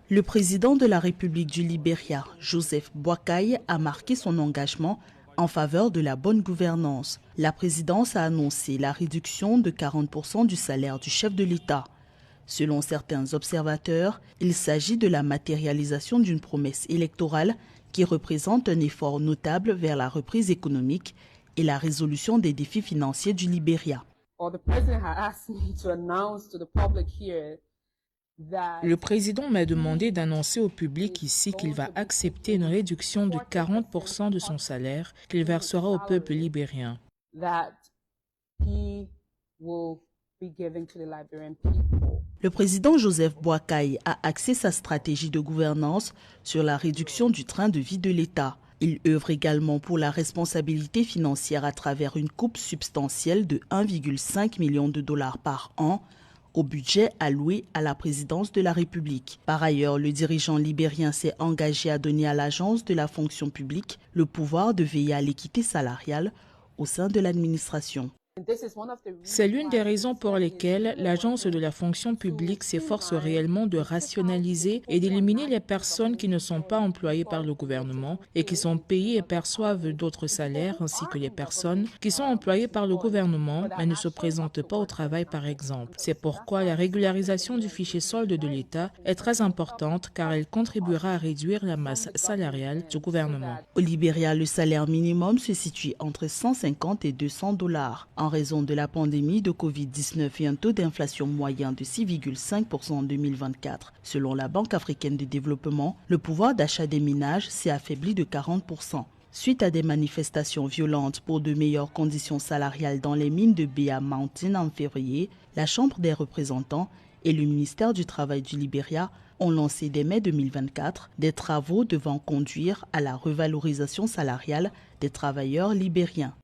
Le président de la République du Libéria, Joseph Boakai, a marqué son engagement en faveur de la bonne gouvernance. La présidence a annoncé la réduction de 40% du salaire du chef de l'État. Selon certains observateurs, il s'agit de la matérialisation d'une promesse électorale qui représente un effort notable vers la reprise économique et la résolution des défis financiers du Libéria. Le président m'a demandé d'annoncer au public ici qu'il va accepter une réduction de 40% de son salaire qu'il versera au peuple libérien. Le président Joseph Boakai a axé sa stratégie de gouvernance sur la réduction du train de vie de l'État. Il œuvre également pour la responsabilité financière à travers une coupe substantielle de 1,5 million de dollars par an au budget alloué à la présidence de la République. Par ailleurs, le dirigeant libérien s'est engagé à donner à l'agence de la fonction publique le pouvoir de veiller à l'équité salariale au sein de l'administration. C'est l'une des raisons pour lesquelles l'Agence de la fonction publique s'efforce réellement de rationaliser et d'éliminer les personnes qui ne sont pas employées par le gouvernement et qui sont payées et perçoivent d'autres salaires, ainsi que les personnes qui sont employées par le gouvernement mais ne se présentent pas au travail par exemple. C'est pourquoi la régularisation du fichier solde de l'État est très importante car elle contribuera à réduire la masse salariale du gouvernement. Au Libéria, le salaire minimum se situe entre 150 et 200 dollars. En raison de la pandémie de Covid-19 et un taux d'inflation moyen de 6,5% en 2024. Selon la Banque africaine de développement, le pouvoir d'achat des ménages s'est affaibli de 40%. Suite à des manifestations violentes pour de meilleures conditions salariales dans les mines de Bear Mountain en février, la Chambre des représentants et le ministère du Travail du Libéria ont lancé dès mai 2024 des travaux devant conduire à la revalorisation salariale des travailleurs libériens.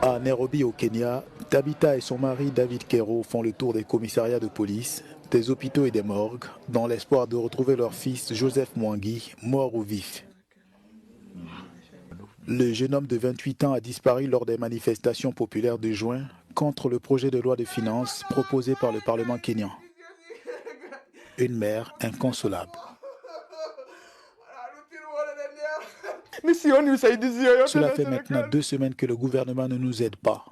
À Nairobi, au Kenya, Tabitha et son mari David Kero font le tour des commissariats de police, des hôpitaux et des morgues, dans l'espoir de retrouver leur fils Joseph Mwangi, mort ou vif. Le jeune homme de 28 ans a disparu lors des manifestations populaires de juin contre le projet de loi de finances proposé par le Parlement kényan. Une mère inconsolable. Cela fait maintenant 2 semaines que le gouvernement ne nous aide pas.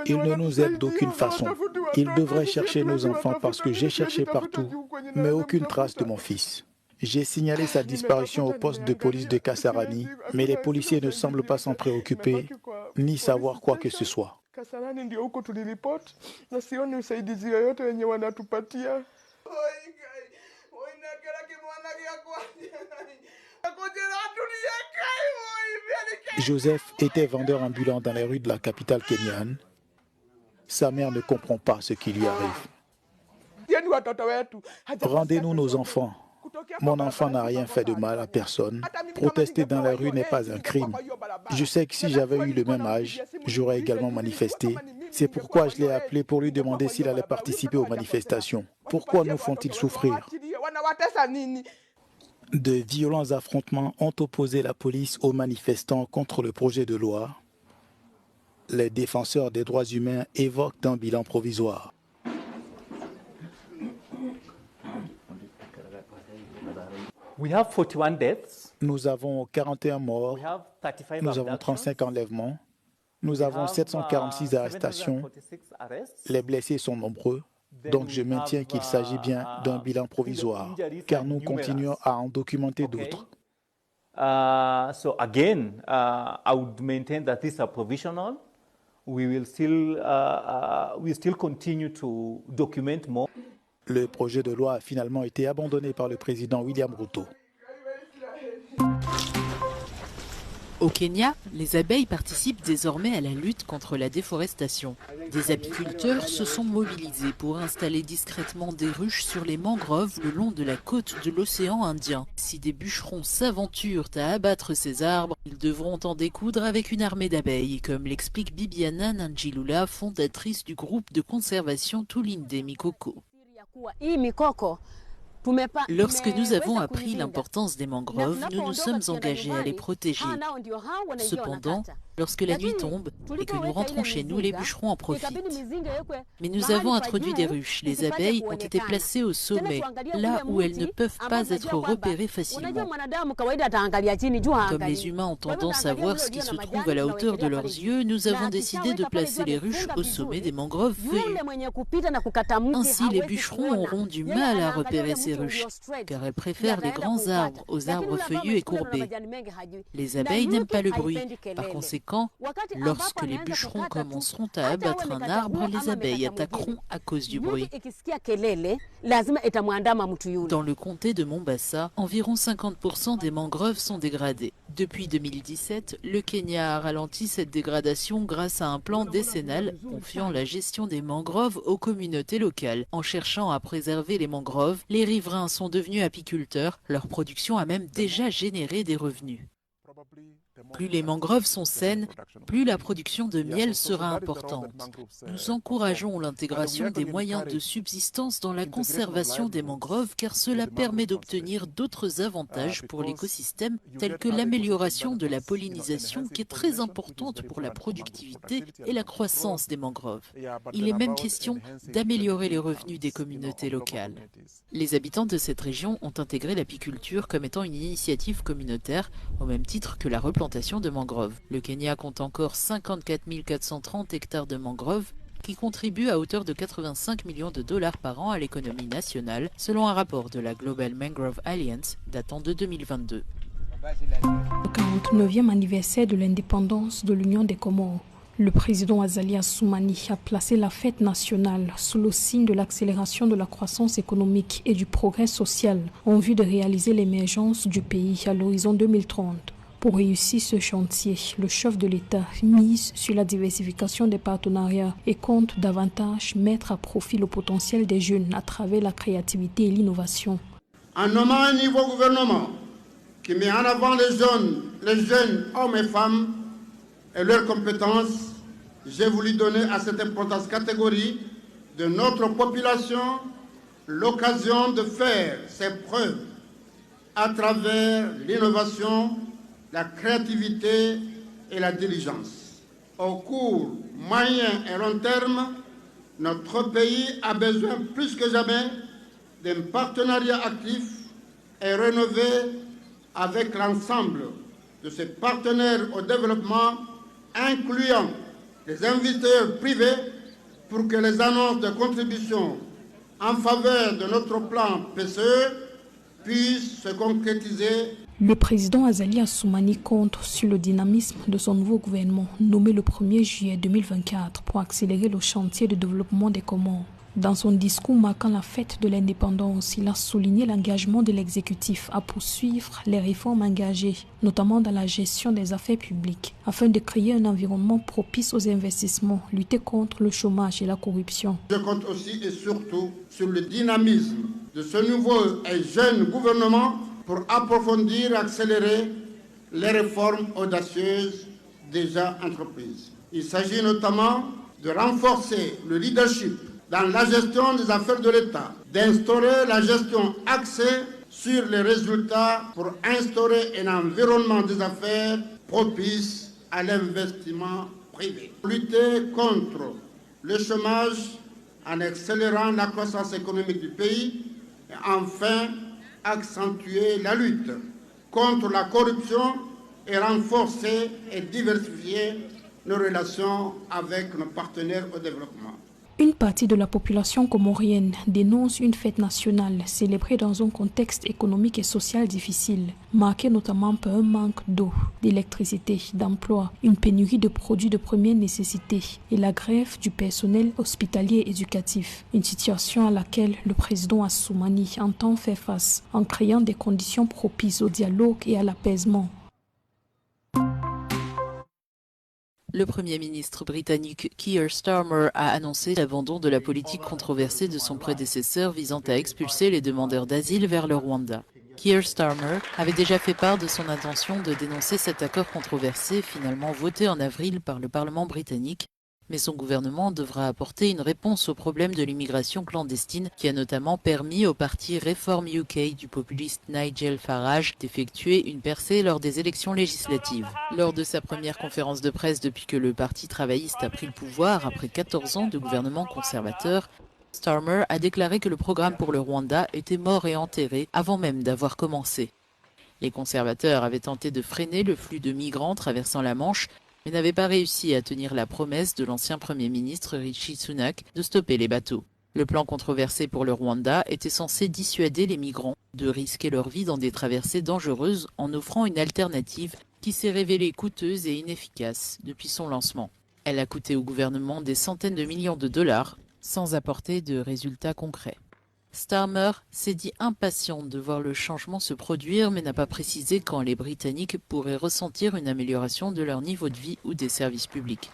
Il ne nous aide d'aucune façon. Il devrait chercher nos enfants parce que j'ai cherché partout, mais aucune trace de mon fils. J'ai signalé sa disparition au poste de police de Kasarani, mais les policiers ne semblent pas s'en préoccuper, ni savoir quoi que ce soit. Joseph était vendeur ambulant dans les rues de la capitale kenyane. Sa mère ne comprend pas ce qui lui arrive. Rendez-nous nos enfants. Mon enfant n'a rien fait de mal à personne. Protester dans la rue n'est pas un crime. Je sais que si j'avais eu le même âge, j'aurais également manifesté. C'est pourquoi je l'ai appelé pour lui demander s'il allait participer aux manifestations. Pourquoi nous font-ils souffrir ? De violents affrontements ont opposé la police aux manifestants contre le projet de loi. Les défenseurs des droits humains évoquent un bilan provisoire. Nous avons 41 morts, nous avons 35 enlèvements, nous avons 746 arrestations, les blessés sont nombreux. Donc je maintiens qu'il s'agit bien d'un bilan provisoire, car nous continuons à en documenter d'autres. So again, I would maintain that these are provisional. We still continue to document more. Le projet de loi a finalement été abandonné par le président William Ruto. Au Kenya, les abeilles participent désormais à la lutte contre la déforestation. Des apiculteurs se sont mobilisés pour installer discrètement des ruches sur les mangroves le long de la côte de l'océan Indien. Si des bûcherons s'aventurent à abattre ces arbres, ils devront en découdre avec une armée d'abeilles, comme l'explique Bibiana Nanjilula, fondatrice du groupe de conservation Tulinde Mikoko. Lorsque nous avons appris l'importance des mangroves, nous nous sommes engagés à les protéger. Cependant, Lorsque la nuit tombe et que nous rentrons chez nous, les bûcherons en profitent. Mais nous avons introduit des ruches. Les abeilles ont été placées au sommet, là où elles ne peuvent pas être repérées facilement. Comme les humains ont tendance à voir ce qui se trouve à la hauteur de leurs yeux, nous avons décidé de placer les ruches au sommet des mangroves feuillues. Ainsi, les bûcherons auront du mal à repérer ces ruches, car elles préfèrent les grands arbres aux arbres feuillus et courbés. Les abeilles n'aiment pas le bruit. Par conséquent, lorsque les bûcherons commenceront à abattre un arbre, les abeilles attaqueront à cause du bruit. Dans le comté de Mombasa, environ 50% des mangroves sont dégradées. Depuis 2017, le Kenya a ralenti cette dégradation grâce à un plan décennal confiant la gestion des mangroves aux communautés locales. En cherchant à préserver les mangroves, les riverains sont devenus apiculteurs. Leur production a même déjà généré des revenus. Plus les mangroves sont saines, plus la production de miel sera importante. Nous encourageons l'intégration des moyens de subsistance dans la conservation des mangroves car cela permet d'obtenir d'autres avantages pour l'écosystème tels que l'amélioration de la pollinisation qui est très importante pour la productivité et la croissance des mangroves. Il est même question d'améliorer les revenus des communautés locales. Les habitants de cette région ont intégré l'apiculture comme étant une initiative communautaire au même titre que la replantation de mangroves. Le Kenya compte encore 54 430 hectares de mangroves qui contribuent à hauteur de 85 millions de dollars par an à l'économie nationale, selon un rapport de la Global Mangrove Alliance datant de 2022. Au 49e anniversaire de l'indépendance de l'Union des Comores, le président Azali Assoumani a placé la fête nationale sous le signe de l'accélération de la croissance économique et du progrès social en vue de réaliser l'émergence du pays à l'horizon 2030. Pour réussir ce chantier, le chef de l'État mise sur la diversification des partenariats et compte davantage mettre à profit le potentiel des jeunes à travers la créativité et l'innovation. En nommant un nouveau gouvernement qui met en avant les jeunes hommes et femmes et leurs compétences, j'ai voulu donner à cette importante catégorie de notre population l'occasion de faire ses preuves à travers l'innovation, la créativité et la diligence. Au court, moyen et long terme, notre pays a besoin plus que jamais d'un partenariat actif et rénové avec l'ensemble de ses partenaires au développement, incluant les investisseurs privés, pour que les annonces de contribution en faveur de notre plan PCE puissent se concrétiser. Le président Azali Assoumani compte sur le dynamisme de son nouveau gouvernement, nommé le 1er juillet 2024, pour accélérer le chantier de développement des Comores. Dans son discours marquant la fête de l'indépendance, il a souligné l'engagement de l'exécutif à poursuivre les réformes engagées, notamment dans la gestion des affaires publiques, afin de créer un environnement propice aux investissements, lutter contre le chômage et la corruption. Je compte aussi et surtout sur le dynamisme de ce nouveau et jeune gouvernement pour approfondir et accélérer les réformes audacieuses déjà entreprises. Il s'agit notamment de renforcer le leadership dans la gestion des affaires de l'État, d'instaurer la gestion axée sur les résultats pour instaurer un environnement des affaires propice à l'investissement privé. Lutter contre le chômage en accélérant la croissance économique du pays et enfin accentuer la lutte contre la corruption et renforcer et diversifier nos relations avec nos partenaires au développement. Une partie de la population comorienne dénonce une fête nationale célébrée dans un contexte économique et social difficile, marqué notamment par un manque d'eau, d'électricité, d'emploi, une pénurie de produits de première nécessité et la grève du personnel hospitalier et éducatif. Une situation à laquelle le président Assoumani entend faire face en créant des conditions propices au dialogue et à l'apaisement. Le Premier ministre britannique Keir Starmer a annoncé l'abandon de la politique controversée de son prédécesseur visant à expulser les demandeurs d'asile vers le Rwanda. Keir Starmer avait déjà fait part de son intention de dénoncer cet accord controversé, finalement voté en avril par le Parlement britannique, Mais son gouvernement devra apporter une réponse au problème de l'immigration clandestine qui a notamment permis au parti Reform UK du populiste Nigel Farage d'effectuer une percée lors des élections législatives. Lors de sa première conférence de presse depuis que le parti travailliste a pris le pouvoir après 14 ans de gouvernement conservateur, Starmer a déclaré que le programme pour le Rwanda était mort et enterré avant même d'avoir commencé. Les conservateurs avaient tenté de freiner le flux de migrants traversant la Manche, mais n'avait pas réussi à tenir la promesse de l'ancien Premier ministre Rishi Sunak de stopper les bateaux. Le plan controversé pour le Rwanda était censé dissuader les migrants de risquer leur vie dans des traversées dangereuses en offrant une alternative qui s'est révélée coûteuse et inefficace depuis son lancement. Elle a coûté au gouvernement des centaines de millions de dollars sans apporter de résultats concrets. Starmer s'est dit impatient de voir le changement se produire, mais n'a pas précisé quand les Britanniques pourraient ressentir une amélioration de leur niveau de vie ou des services publics.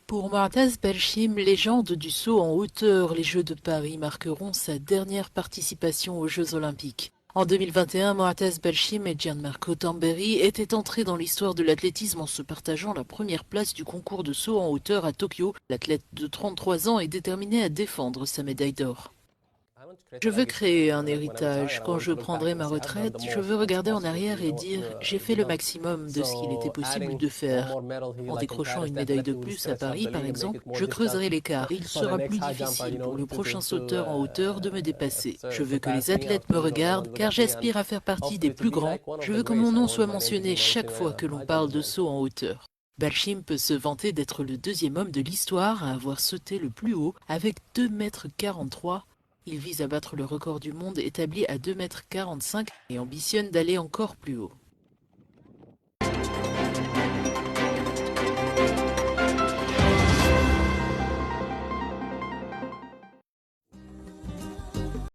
Pour Moataz Belchim, légende du saut en hauteur, les Jeux de Paris marqueront sa dernière participation aux Jeux Olympiques. En 2021, Moataz Belchim et Gianmarco Tamberi étaient entrés dans l'histoire de l'athlétisme en se partageant la première place du concours de saut en hauteur à Tokyo. L'athlète de 33 ans est déterminé à défendre sa médaille d'or. Je veux créer un héritage. Quand je prendrai ma retraite, je veux regarder en arrière et dire « j'ai fait le maximum de ce qu'il était possible de faire ». En décrochant une médaille de plus à Paris, par exemple, je creuserai l'écart. Il sera plus difficile pour le prochain sauteur en hauteur de me dépasser. Je veux que les athlètes me regardent, car j'aspire à faire partie des plus grands. Je veux que mon nom soit mentionné chaque fois que l'on parle de saut en hauteur. Belchim peut se vanter d'être le deuxième homme de l'histoire à avoir sauté le plus haut avec 2,43 m. Il vise à battre le record du monde établi à 2,45 m et ambitionne d'aller encore plus haut.